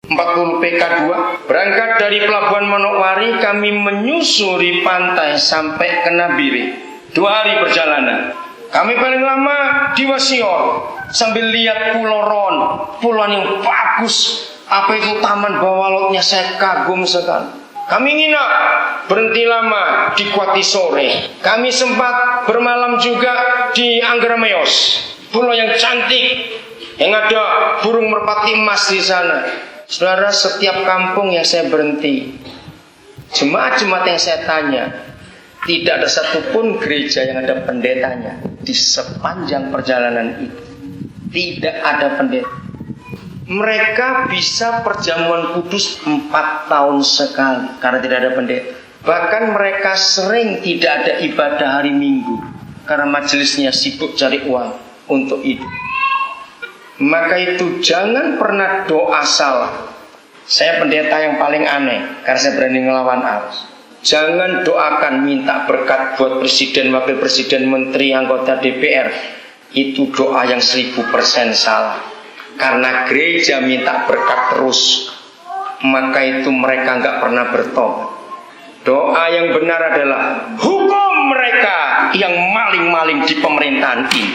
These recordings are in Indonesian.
40 PK2. Berangkat dari Pelabuhan Manokwari, kami menyusuri pantai sampai ke Nabire. 2 hari perjalanan. Kami paling lama di Wasior sambil lihat Pulau Ron, pulau yang bagus. Apa itu taman bawah lautnya, saya kagum sekali. Kami nginap, berhenti lama di Kuati Sore. Kami sempat bermalam juga di Anggarameos, pulau yang cantik, yang ada burung merpati emas di sana. Saudara, setiap kampung yang saya berhenti, jemaat-jemaat yang saya tanya, tidak ada satupun gereja yang ada pendetanya. Di sepanjang perjalanan itu tidak ada pendeta. Mereka bisa perjamuan kudus 4 tahun sekali karena tidak ada pendeta. Bahkan mereka sering tidak ada ibadah hari Minggu karena majelisnya sibuk cari uang untuk itu. Maka itu jangan pernah doa salah. Saya pendeta yang paling aneh karena saya berani ngelawan arus. Jangan doakan minta berkat buat presiden, wakil presiden, menteri, anggota DPR. Itu doa yang 1000% salah. Karena gereja minta berkat terus, maka itu mereka nggak pernah bertobat. Doa yang benar adalah hukum mereka yang maling-maling di pemerintahan ini.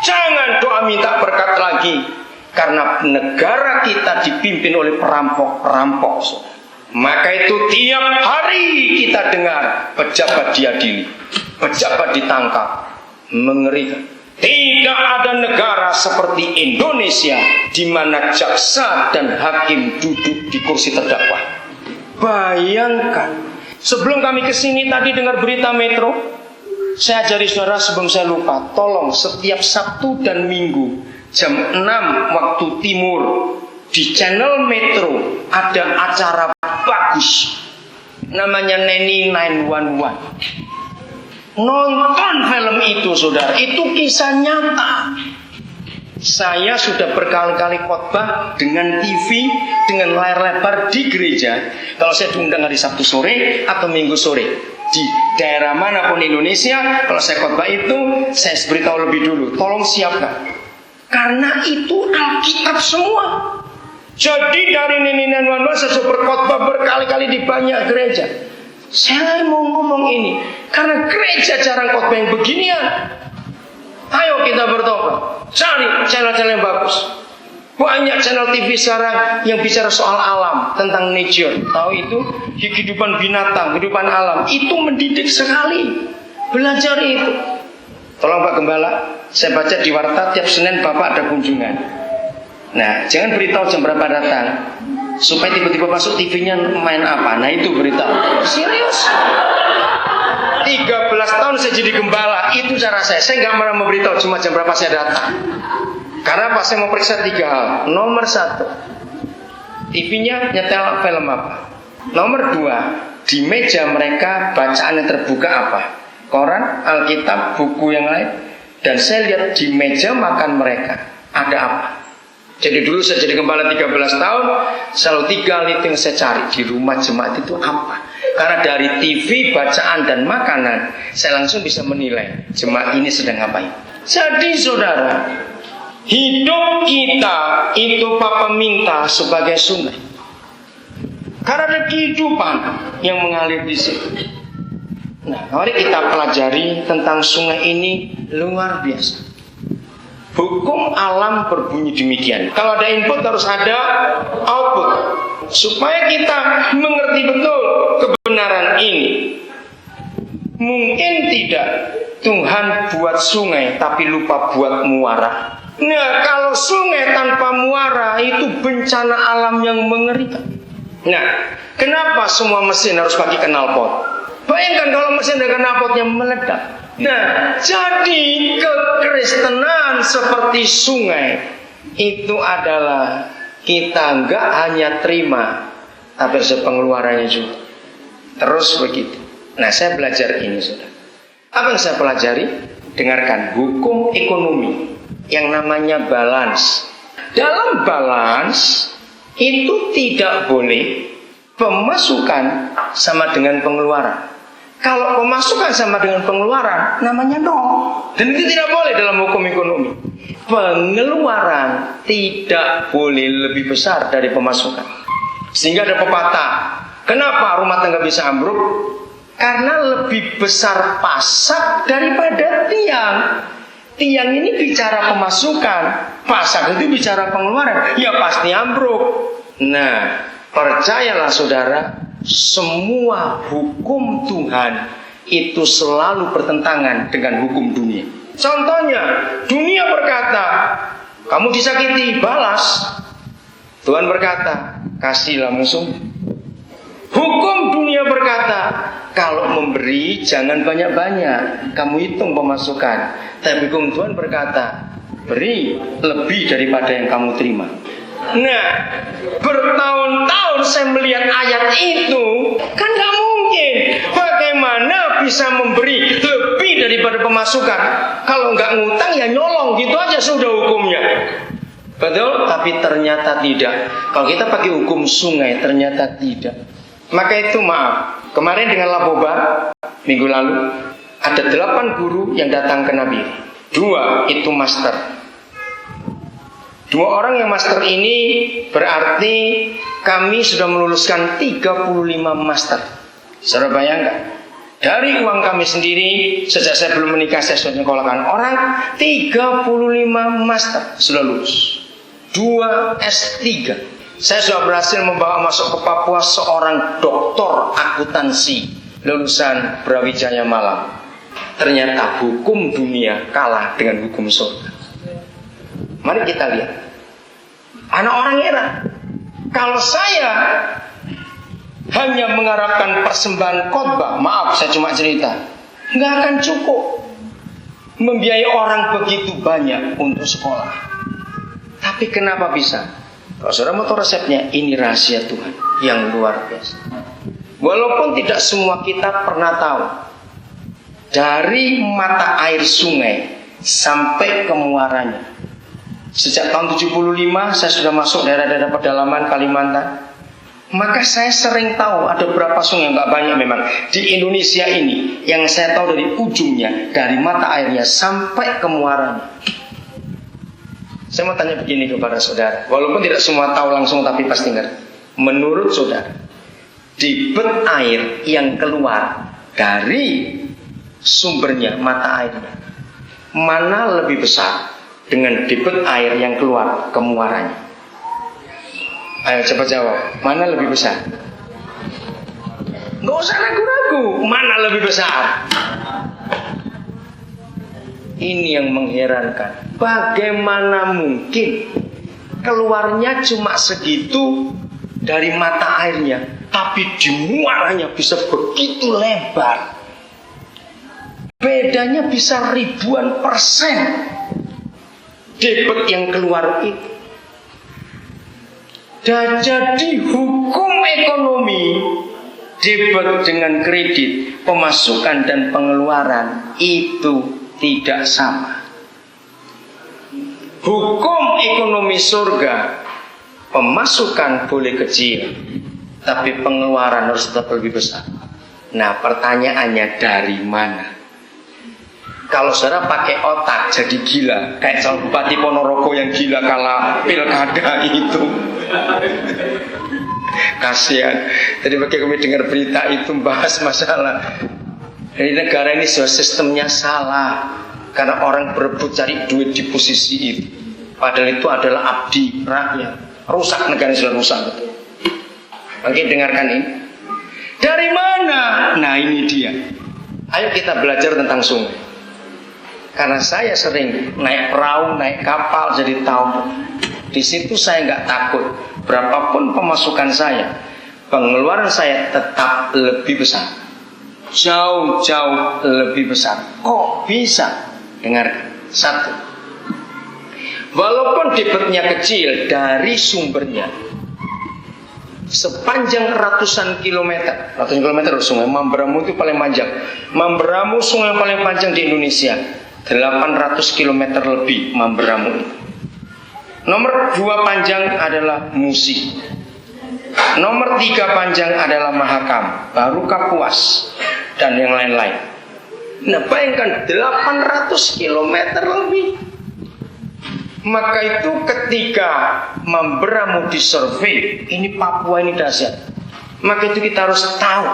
Jangan doa minta berkat lagi, karena negara kita dipimpin oleh perampok-perampok. Maka itu tiap hari kita dengar pejabat diadili, pejabat ditangkap. Mengerikan. Tidak ada negara seperti Indonesia di mana jaksa dan hakim duduk di kursi terdakwa. Bayangkan, sebelum kami kesini tadi dengar berita Metro, saya ajari saudara sebelum saya lupa, tolong setiap Sabtu dan Minggu jam 6 waktu timur di channel Metro ada acara bagus namanya Neni 911. Nonton film itu saudara, itu kisah nyata. Saya sudah berkali-kali khotbah dengan TV, dengan layar lebar di gereja. Kalau saya diundang hari Sabtu sore atau Minggu sore di daerah manapun Indonesia, kalau saya khotbah itu saya beritahu lebih dulu, tolong siapkan, karena itu Alkitab semua. Jadi dari Neni 911 saya sudah berkhotbah berkali-kali di banyak gereja. Saya mau ngomong ini karena gereja jarang khotbah yang beginian. Ayo kita bertobat, cari channel-channel yang bagus. Banyak channel TV sekarang yang bicara soal alam, tentang nature. Tahu itu kehidupan binatang, kehidupan alam. Itu mendidik sekali. Belajar itu. Tolong Pak Gembala, saya baca di Warta tiap Senin Bapak ada kunjungan. Nah, jangan beritahu jam berapa datang, supaya tiba-tiba masuk TV-nya main apa. Nah itu beritahu. Serius. 13 tahun saya jadi gembala, itu cara saya. Saya nggak pernah memberitahu cuma jam berapa saya datang. Karena apa? Saya mau periksa 3 hal. Nomor 1, TV-nya nyetel film apa. Nomor 2, di meja mereka bacaan yang terbuka apa? Koran, Alkitab, buku yang lain. Dan saya lihat di meja makan mereka ada apa. Jadi dulu saya jadi gembala 13 tahun, selalu 3 hal itu yang saya cari di rumah jemaat itu apa. Karena dari TV, bacaan dan makanan, saya langsung bisa menilai jemaat ini sedang ngapain. Jadi saudara, hidup kita itu Papa minta sebagai sungai. Karena ada kehidupan yang mengalir di situ. Nah, mari kita pelajari tentang sungai ini luar biasa. Hukum alam berbunyi demikian. Kalau ada input harus ada output. Supaya kita mengerti betul kebenaran ini. Mungkin tidak Tuhan buat sungai tapi lupa buat muara. Nah, kalau sungai tanpa muara itu bencana alam yang mengerikan. Nah, kenapa semua mesin harus pakai knalpot? Bayangkan kalau mesin dengan knalpotnya meledak. Nah, jadi kekristenan seperti sungai itu adalah kita enggak hanya terima, tapi ada pengeluarannya juga. Terus begitu. Nah, saya belajar ini sudah. Apa yang saya pelajari? Dengarkan, hukum ekonomi yang namanya balance. Dalam balance itu tidak boleh pemasukan sama dengan pengeluaran. Kalau pemasukan sama dengan pengeluaran, namanya nol. Dan itu tidak boleh dalam hukum ekonomi. Pengeluaran tidak boleh lebih besar dari pemasukan. Sehingga ada pepatah, kenapa rumah tangga bisa ambruk? Karena lebih besar pasak daripada tiang. Tiang ini bicara pemasukan, pasak itu bicara pengeluaran, ya pasti ambruk. Nah, percayalah saudara, semua hukum Tuhan itu selalu bertentangan dengan hukum dunia. Contohnya, dunia berkata, kamu disakiti, balas. Tuhan berkata, kasihlah musuh. Hukum dunia berkata, kalau memberi jangan banyak-banyak, kamu hitung pemasukan. Tapi hukum Tuhan berkata, beri lebih daripada yang kamu terima. Nah, bertahun-tahun saya melihat ayat itu, kan gak mungkin. Bagaimana bisa memberi lebih daripada pemasukan? Kalau nggak ngutang ya nyolong, gitu aja sudah hukumnya. Betul? Tapi ternyata tidak. Kalau kita pakai hukum sungai, ternyata tidak. Maka itu maaf, kemarin dengan Labobar, minggu lalu, ada 8 guru yang datang ke Nabi. 2 itu master. 2 orang yang master ini berarti kami sudah meluluskan 35 master. Saudara bayangkan, dari uang kami sendiri, sejak saya belum menikah saya sudah nyekolahkan orang, 35 master sudah lulus. 2 S3. Saya sudah berhasil membawa masuk ke Papua seorang doktor akuntansi lulusan Brawijaya Malang. Ternyata hukum dunia kalah dengan hukum surga. Mari kita lihat. Anak orang heran. Kalau saya hanya mengharapkan persembahan khotbah, maaf saya cuma cerita, nggak akan cukup membiayai orang begitu banyak untuk sekolah. Tapi kenapa bisa? Kalau saudara mau tahu resepnya, ini rahasia Tuhan yang luar biasa. Walaupun tidak semua kita pernah tahu, dari mata air sungai sampai ke muaranya. Sejak tahun 75 saya sudah masuk daerah-daerah pedalaman Kalimantan. Maka saya sering tahu ada berapa sungai, nggak banyak memang, di Indonesia ini yang saya tahu dari ujungnya, dari mata airnya sampai ke muaranya. Saya mau tanya begini kepada saudara, walaupun tidak semua tahu langsung tapi pasti ngerti. Menurut saudara, debit air yang keluar dari sumbernya, mata airnya, mana lebih besar dengan debit air yang keluar ke muaranya? Ayo cepat jawab, mana lebih besar? Nggak usah ragu-ragu, mana lebih besar? Ini yang mengherankan. Bagaimana mungkin keluarnya cuma segitu dari mata airnya, tapi di muaranya bisa begitu lebar. Bedanya bisa ribuan persen debit yang keluar itu. Dan jadi hukum ekonomi, debit dengan kredit, pemasukan dan pengeluaran itu tidak sama. Hukum ekonomi surga, pemasukan boleh kecil, tapi pengeluaran harus tetap lebih besar. Nah pertanyaannya dari mana? Kalau saudara pakai otak jadi gila, kayak calon Bupati Ponorogo yang gila kala pilkada itu. Kasihan. Tadi pagi kami dengar berita itu bahas masalah. Di negara ini sistemnya salah. Karena orang berebut cari duit di posisi itu. Padahal itu adalah abdi rakyat. Rusak, negara sudah rusak betul. Oke, dengarkan ini. Dari mana? Nah ini dia. Ayo kita belajar tentang sungai. Karena saya sering naik perahu, naik kapal, jadi tahu. Di situ saya nggak takut. Berapapun pemasukan saya, pengeluaran saya tetap lebih besar. Jauh-jauh lebih besar. Kok bisa? Dengarkan. 1. Walaupun debitnya kecil dari sumbernya, sepanjang ratusan kilometer sungai Mamberamo itu paling panjang. Mamberamo sungai yang paling panjang di Indonesia. 800 km lebih Mamberamo itu. Nomor 2 panjang adalah Musi. Nomor 3 panjang adalah Mahakam, baru Kapuas dan yang lain-lain. Nah bayangkan 800 km lebih. Maka itu ketika Mamberamo disurvey, ini Papua ini dahsyat. Maka itu kita harus tahu